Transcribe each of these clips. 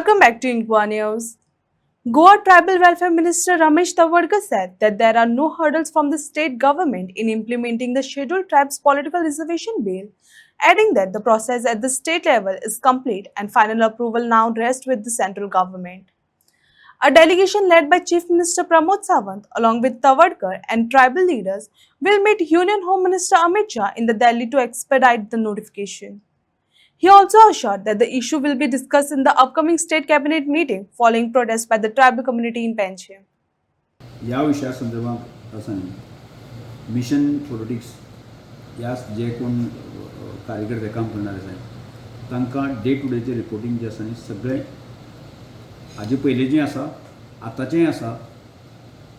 Welcome back to Inqua News. Goa Tribal Welfare Minister Ramesh Tawwadkar said that there are no hurdles from the state government in implementing the Scheduled Tribes Political Reservation Bill, adding that the process at the state level is complete and final approval now rests with the central government. A delegation led by Chief Minister Pramod Sawant along with Tawwadkar and tribal leaders will meet Union Home Minister Amit Shah in the Delhi to expedite the notification. He also assured that the issue will be discussed in the upcoming state cabinet meeting following protests by the tribal community in Panjim. या विषयासंदर्भात असं mission politics या जे कोण कार्यकर्ते काम करणारे आहेत तांकां डे टू डेचे रिपोर्टिंग जे आसा न्ही सगळे हाजे पयलीं जें आसा आतांचेंय आसा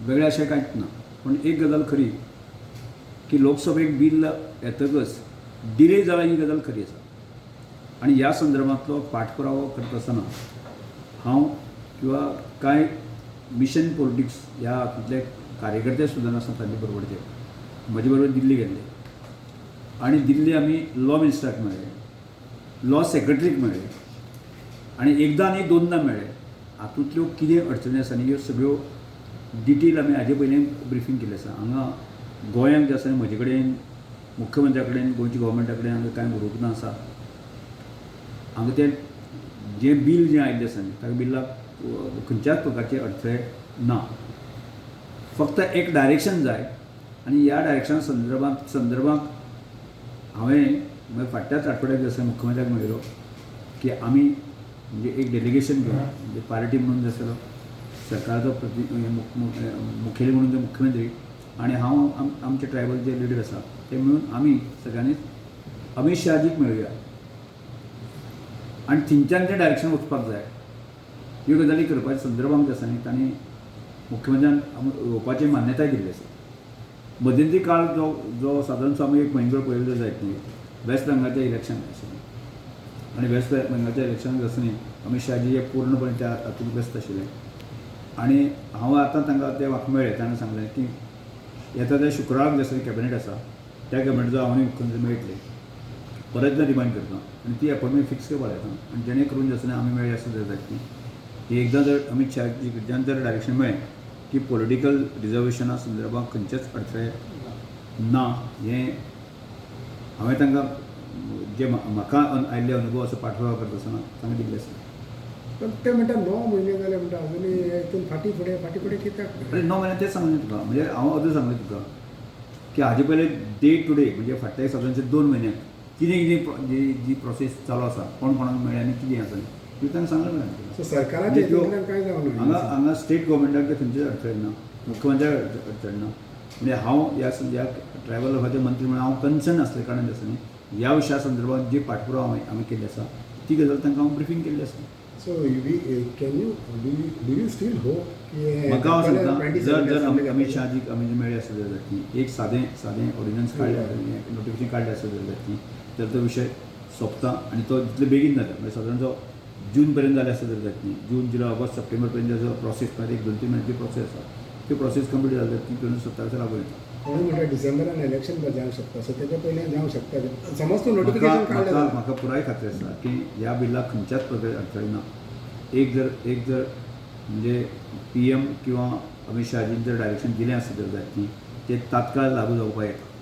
वेगळें अशें कांयच ना. पण एक गजाल खरी की लोकसभेक बिल येतकच डिले जाला ही गजाल खरी आसा आणि ह्या संदर्भातलो पाठपुरावो करत आसतना हांव किंवा कांय मिशन पॉलिटिक्स ह्या हातूंतले कार्यकर्ते सुद्दां आसा तांचे बरोबरचे म्हजे बरोबर दिल्ली गेल्ले आनी दिल्ली आमी लॉ मिनिस्टराक मेळ्ळे, लॉ सेक्रेटरीक मेळ्ळे आनी एकदां आनी दोनदां मेळ्ळे. हातूंतल्यो कितें अडचणी आसा न्ही ह्यो सगळ्यो डिटेल आमी हाजे पयलीं ब्रिफींग केल्लें आसा. हांगा गोंयांत जे आसा म्हजे कडेन मुख्यमंत्र्या कडेन गोंयच्या गव्हर्मेंटा कडेन हांगा कांय बरोवप ना आसा. हांगा तें जें बील जें आयिल्लें आसा न्ही ताका बिल्लाक खंयच्याच प्रकारचे अडथळे ना. फक्त एक डायरेक्शन जाय आनी ह्या डायरेक्शना संदर्भांत हांवें फाटल्याच आठवड्याक जसो मुख्यमंत्र्याक मेळिल्लो की आमी म्हणजे एक डेलिगेशन घेवन म्हणजे पार्टी म्हणून जो आसलो सरकाराचो मुखेली म्हणून जो मुख्यमंत्री आनी हांव आमचे ट्रायबल जे लिडर आसा ते मेळून आमी सगळ्यांनी अमित शाहजीक मेळुया आनी थिंच्यान तें डायरेक्शन वचपाक जाय ह्यो गजाली करपाच्या संदर्भांत आसा न्ही तांणी मुख्यमंत्र्यान येवपाची मान्यताय दिल्ली आसा. मध्यंतरी काळ जो सादारणसो आमी एक म्हयनो पळयल्लो जायत न्ही वेस्ट बेंगालचें इलेक्शन आशिल्लें आनी वेस्ट बेंगालच्या इलेक्शनाक आसतना अमित शाहजी हे पूर्णपणे त्या हातूंत व्यस्त आशिल्ले आनी हांव आतां तांकां ते म्हाका मेळ्ळे ताणें सांगलें की येता त्या शुक्राराक जसो कॅबिनेट आसा त्या कॅबिनेटाचो हांव मुख्यमंत्री मेळटले परत एकदां रिमांड करता आनी ती अपॉयंटमेंट फिक्स करपाक येता आनी जेणे करून जसो आमी मेळ्ळे आसा जायत न्ही की एकदां जर अमित शाहजी कडच्यान जर डायरेक्शन मेळ्ळें की पॉलिटिकल रिजर्वेशना संदर्भांत खंयचेच अडथळे ना हें हांवें तांकां जे म्हाका आयिल्ले अनुभव असो पाठपुरावो करता आसतना तांकां दिल्ले आसा. पण ते म्हणटा 9 म्हयने जाले म्हणटा अजुनी हितून फाटी फुडें कित्याक? अरे 9 म्हयने तेच सांगलें तुका म्हणजे हांव अजून सांगलें तुका की हाजे पयले डे टू डे म्हणजे फाटल्या सादारणचे 2 म्हयन्याक कितें जी प्रोसेस चालू आसा कोण कोणाक मेळ्ळें आनी कितें आसा ती तांकां सांगलें मेळ्ळें. सरकाराच्या हितूंतल्यान कांय जावना हांगा स्टेट गव्हर्मेंटाक ते खंयचेच अडथळे ना, मुख्यमंत्र्याक अडथळे ना. म्हणजे हांव ह्या ट्रायबल लोकांचे मंत्री म्हणून हांव कन्सर्न आसले कारणान आसा न्ही ह्या विशया संदर्भात जी पाठपुरावो आमी केल्ली आसा ती गजाल तांकां हांव ब्रिफींग केल्ली आसा. So can you steel hope की म्हाका हांव सांगता जर अमित शाहजीक आमी मेळ्ळे आसत जाल्यार एक सादें ऑर्डिनन्स काडलें नोटिफिकेशन काडलें आसत जाल्यार तो विशय सोंपता आनी तो जितले बेगीन जाता म्हणजे सादारण जो जून पर्यंत जाले आसत जाल्यार जून जुलय ऑगस्ट सप्टेंबर पर्यंत जो प्रोसेस एक 2-3 म्हयन्याची प्रोसेस आसा ती प्रोसेस कंप्लीट जाल्यार ती 2017 लागू येता. कोणी म्हणटा डिसेंबरान इलेक्शन जावंक शकता सो तेच्या पयलीं जावंक शकता समज तूं नोटिफिकेशन काडलें. म्हाका पुराय खात्री आसा की ह्या बिल्लाक खंयच्याच प्रकारे अडथळे ना. एक जर म्हणजे PM किंवा अमित शाहजीन जर डायरेक्शन दिलें आसत जाल्यार ते तात्काळ लागू जावपाक येता.